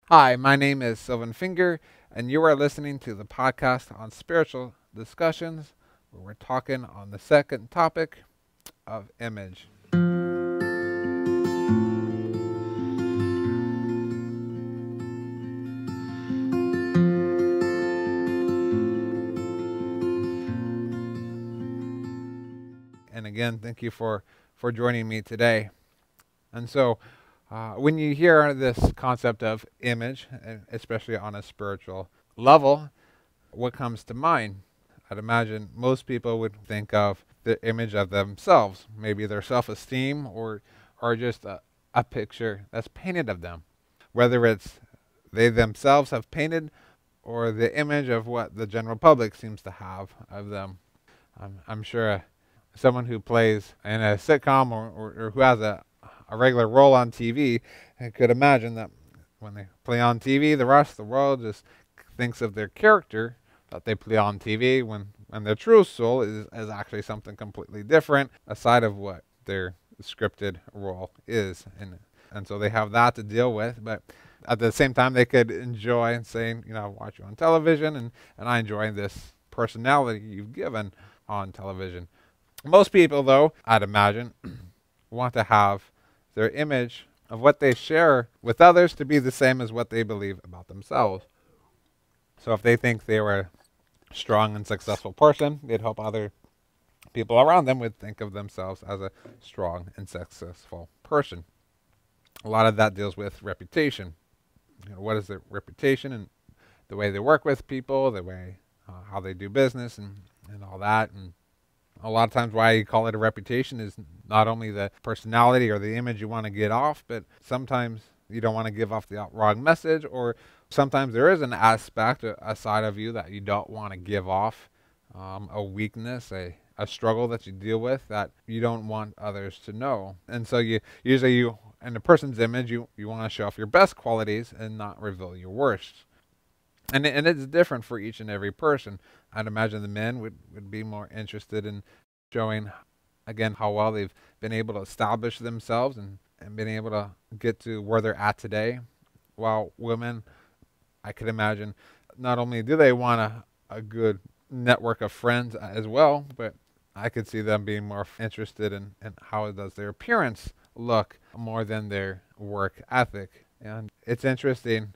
Hi, my name is Sylvan Finger, and you are listening to the podcast on spiritual discussions, where we're talking on the second topic of image. And again, thank you for joining me today. And so, when you hear this concept of image, and especially on a spiritual level, what comes to mind? I'd imagine most people would think of the image of themselves, maybe their self-esteem or just a picture that's painted of them, whether it's they themselves have painted or the image of what the general public seems to have of them. I'm sure someone who plays in a sitcom or who has a regular role on TV could imagine that when they play on TV, the rest of the world just thinks of their character that they play on TV when their true soul is actually something completely different aside of what their scripted role is. And so they have that to deal with, but at the same time they could enjoy saying, I watch you on television and I enjoy this personality you've given on television. Most people, though, I'd imagine, want to have their image of what they share with others to be the same as what they believe about themselves. So if they think they were a strong and successful person, they'd hope other people around them would think of themselves as a strong and successful person. A lot of that deals with reputation. What is their reputation and the way they work with people, the way how they do business and all that. And a lot of times why you call it a reputation is not only the personality or the image you want to get off, but sometimes you don't want to give off the wrong message, or sometimes there is an aspect, a side of you that you don't want to give off, a weakness, a struggle that you deal with that you don't want others to know. And so you usually in a person's image, you want to show off your best qualities and not reveal your worst. And it's different for each and every person. I'd imagine the men would be more interested in showing, again, how well they've been able to establish themselves and been able to get to where they're at today. While women, I could imagine, not only do they want a good network of friends as well, but I could see them being more interested in how does their appearance look more than their work ethic. And it's interesting.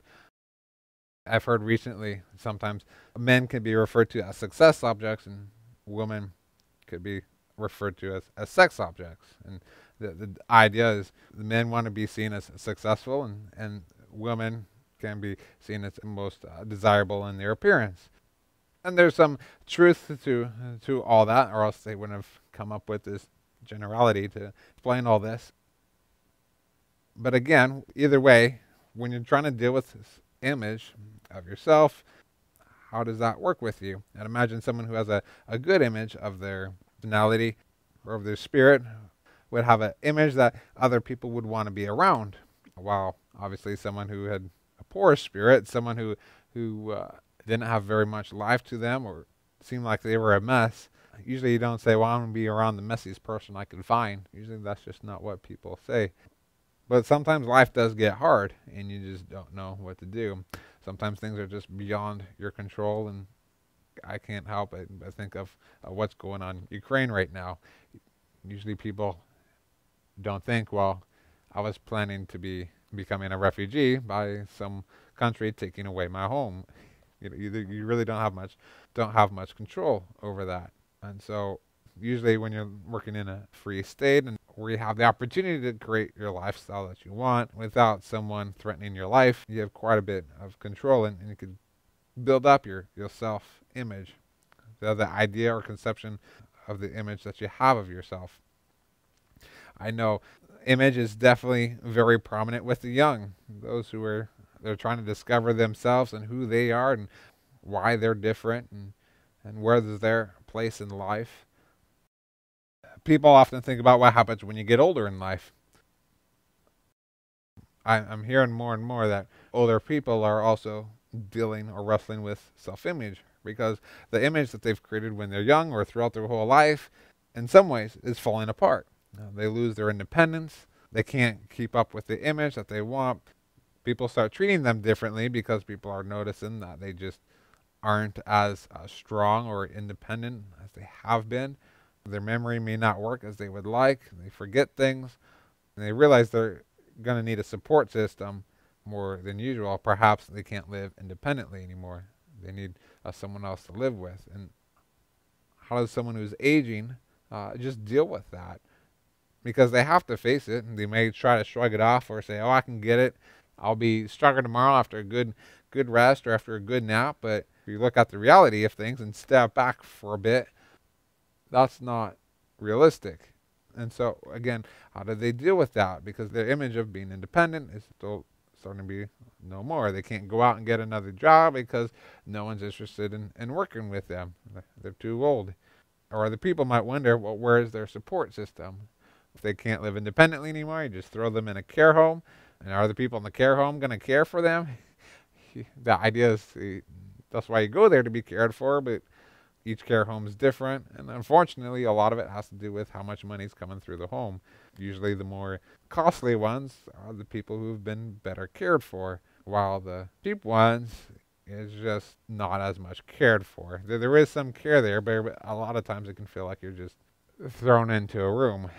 I've heard recently sometimes men can be referred to as success objects and women could be referred to as sex objects. And the idea is the men want to be seen as successful and women can be seen as most desirable in their appearance. And there's some truth to all that, or else they wouldn't have come up with this generality to explain all this. But again, either way, when you're trying to deal with this image of yourself, how does that work with you? And imagine someone who has a good image of their personality or of their spirit would have an image that other people would want to be around. While obviously someone who had a poor spirit, someone who didn't have very much life to them or seemed like they were a mess, usually you don't say, well, I'm going to be around the messiest person I can find. Usually that's just not what people say. But sometimes life does get hard and you just don't know what to do. Sometimes things are just beyond your control, and I can't help but think of what's going on in Ukraine right now. Usually people don't think, well, I was planning to be becoming a refugee by some country taking away my home. You really don't have much control over that. And so usually when you're working in a free state and where you have the opportunity to create your lifestyle that you want without someone threatening your life, you have quite a bit of control and you can build up your self-image, the idea or conception of the image that you have of yourself. I know image is definitely very prominent with the young, those who are they're trying to discover themselves and who they are and why they're different and where is their place in life. People often think about what happens when you get older in life. I'm hearing more and more that older people are also dealing or wrestling with self-image because the image that they've created when they're young or throughout their whole life, in some ways, is falling apart. They lose their independence. They can't keep up with the image that they want people start treating them differently because people are noticing that they just aren't as strong or independent as they have been. Their memory may not work as they would like. They forget things, and they realize they're going to need a support system more than usual. Perhaps they can't live independently anymore. They need someone else to live with. And how does someone who's aging just deal with that? Because they have to face it, and they may try to shrug it off or say, "Oh, I can get it. I'll be stronger tomorrow after a good rest or after a good nap." But if you look at the reality of things and step back for a bit, that's not realistic. And so, again, how do they deal with that? Because their image of being independent is still starting to be no more. They can't go out and get another job because no one's interested in working with them. They're too old. Or other people might wonder, well, where is their support system? If they can't live independently anymore, you just throw them in a care home. And are the people in the care home going to care for them? The idea is that's why you go there, to be cared for, but each care home is different, and unfortunately, a lot of it has to do with how much money is coming through the home. Usually, the more costly ones are the people who've been better cared for, while the cheap ones is just not as much cared for. There is some care there, but a lot of times it can feel like you're just thrown into a room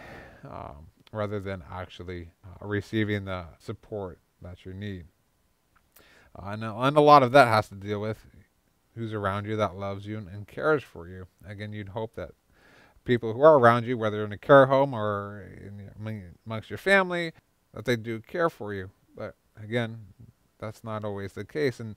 rather than actually receiving the support that you need. And a lot of that has to deal with who's around you that loves you and cares for you. Again, you'd hope that people who are around you, whether in a care home or amongst your family, that they do care for you. But again, that's not always the case. And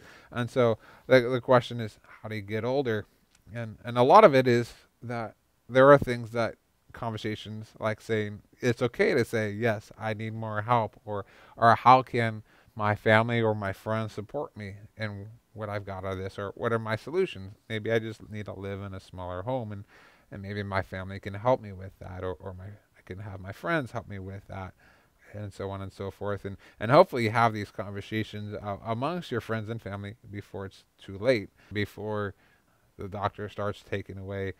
so the question is, how do you get older? And a lot of it is that there are things that conversations like saying, it's okay to say, yes, I need more help, or how can my family or my friends support me in what I've got out of this, or what are my solutions? Maybe I just need to live in a smaller home, and maybe my family can help me with that, or I can have my friends help me with that, and so on and so forth. And hopefully you have these conversations amongst your friends and family before it's too late, before the doctor starts taking away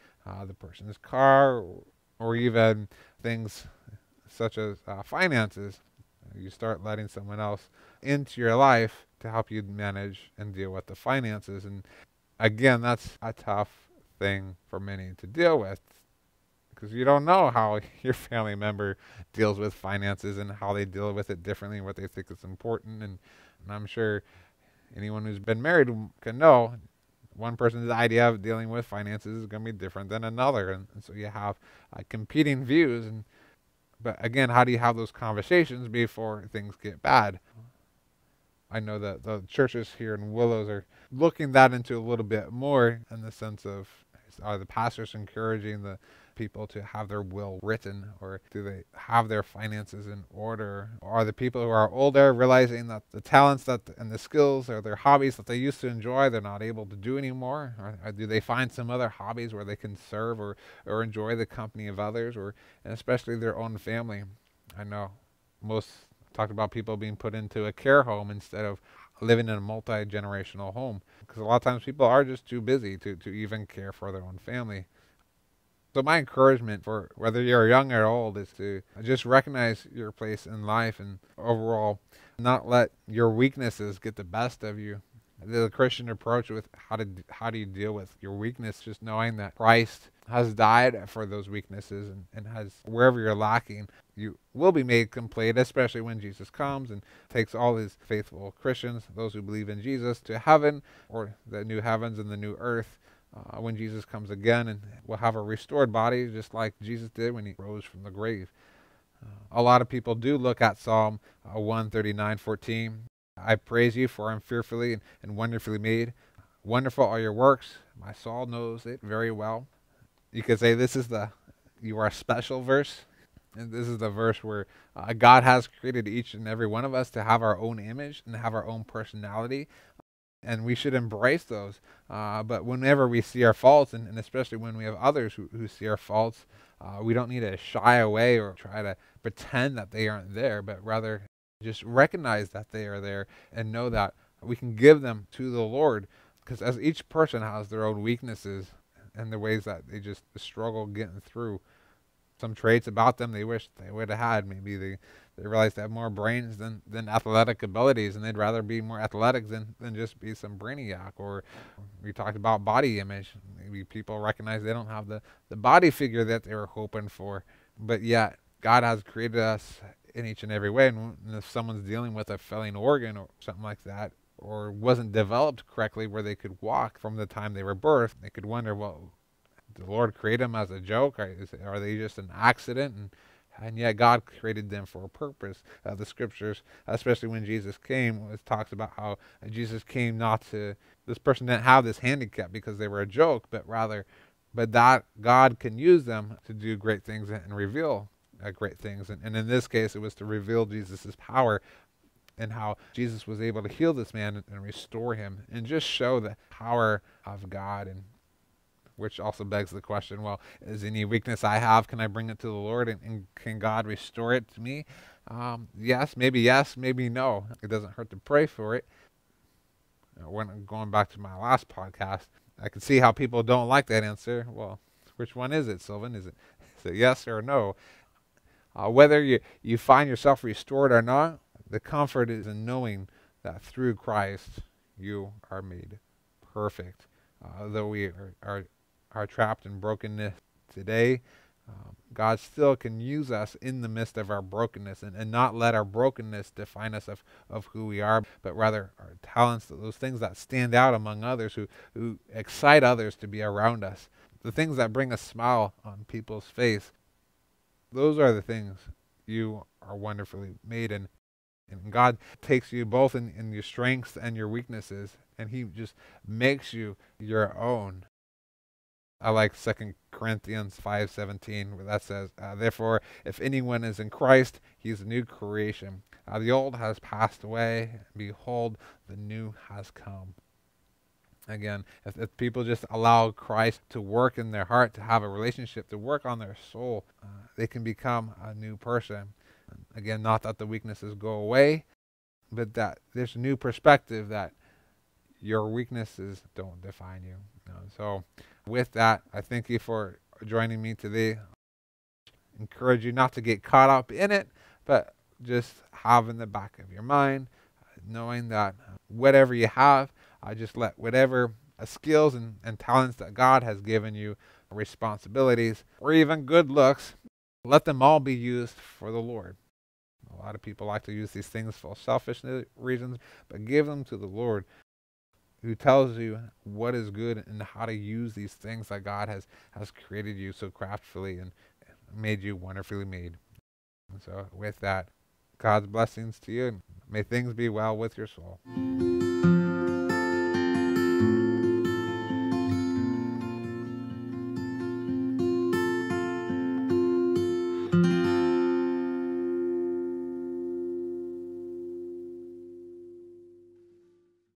the person's car, or even things such as finances. You start letting someone else into your life to help you manage and deal with the finances. And again, that's a tough thing for many to deal with, because you don't know how your family member deals with finances and how they deal with it differently and what they think is important. And I'm sure anyone who's been married can know one person's idea of dealing with finances is going to be different than another. And so you have competing views. But again, how do you have those conversations before things get bad? I know that the churches here in Willows are looking that into a little bit more, in the sense of, are the pastors encouraging the people to have their will written, or do they have their finances in order? Or are the people who are older realizing that the talents and the skills or their hobbies that they used to enjoy, they're not able to do anymore? Or do they find some other hobbies where they can serve or enjoy the company of others, and especially their own family? I know most talked about people being put into a care home instead of living in a multi-generational home, because a lot of times people are just too busy to even care for their own family. So my encouragement, for whether you're young or old, is to just recognize your place in life, and overall not let your weaknesses get the best of you. The Christian approach with how do you deal with your weakness, just knowing that Christ has died for those weaknesses, and has, wherever you're lacking, you will be made complete, especially when Jesus comes and takes all his faithful Christians, those who believe in Jesus, to heaven, or the new heavens and the new earth, when Jesus comes again, and we'll have a restored body just like Jesus did when he rose from the grave. A lot of people do look at Psalm 139:14. I praise you, for I am fearfully and wonderfully made. Wonderful are your works. My soul knows it very well. You could say this is you are a special verse. And this is the verse where God has created each and every one of us to have our own image and have our own personality. And we should embrace those. But whenever we see our faults, and especially when we have others who see our faults, we don't need to shy away or try to pretend that they aren't there, but rather just recognize that they are there and know that we can give them to the Lord, because as each person has their own weaknesses and the ways that they just struggle getting through. Some traits about them they wish they would have had. Maybe they realize they have more brains than athletic abilities, and they'd rather be more athletic than just be some brainiac. Or we talked about body image. Maybe people recognize they don't have the body figure that they were hoping for, but yet God has created us in each and every way. And if someone's dealing with a failing organ or something like that, or wasn't developed correctly where they could walk from the time they were birthed, they could wonder, well, did the Lord create them as a joke? Are they just an accident? And yet God created them for a purpose. The scriptures, especially when Jesus came, it talks about how Jesus came not to, this person didn't have this handicap because they were a joke, but that God can use them to do great things and reveal great things. And in this case, it was to reveal Jesus' power and how Jesus was able to heal this man and restore him and just show the power of God. And which also begs the question, well, is any weakness I have, can I bring it to the Lord, and can God restore it to me? Yes, maybe no. It doesn't hurt to pray for it. When going back to my last podcast, I can see how people don't like that answer. Well, which one is it, Sylvan? Is it yes or no? Whether you find yourself restored or not, the comfort is in knowing that through Christ you are made perfect. Though we are trapped in brokenness today, God still can use us in the midst of our brokenness, and not let our brokenness define us of who we are, but rather our talents, those things that stand out among others, who excite others to be around us, the things that bring a smile on people's face. Those are the things you are wonderfully made in. And God takes you both in your strengths and your weaknesses, and he just makes you your own. I like 2 Corinthians 5:17, where that says, therefore, if anyone is in Christ, he is a new creation. The old has passed away, and behold, the new has come. Again, if people just allow Christ to work in their heart, to have a relationship, to work on their soul, they can become a new person. Again, not that the weaknesses go away, but that there's a new perspective that your weaknesses don't define you. So with that, I thank you for joining me today. Encourage you not to get caught up in it, but just have in the back of your mind, knowing that whatever you have, just let whatever skills and talents that God has given you, responsibilities, or even good looks, let them all be used for the Lord. A lot of people like to use these things for selfish reasons, but give them to the Lord, who tells you what is good and how to use these things that God has created you so craftfully and made you wonderfully made. And so with that, God's blessings to you, and may things be well with your soul.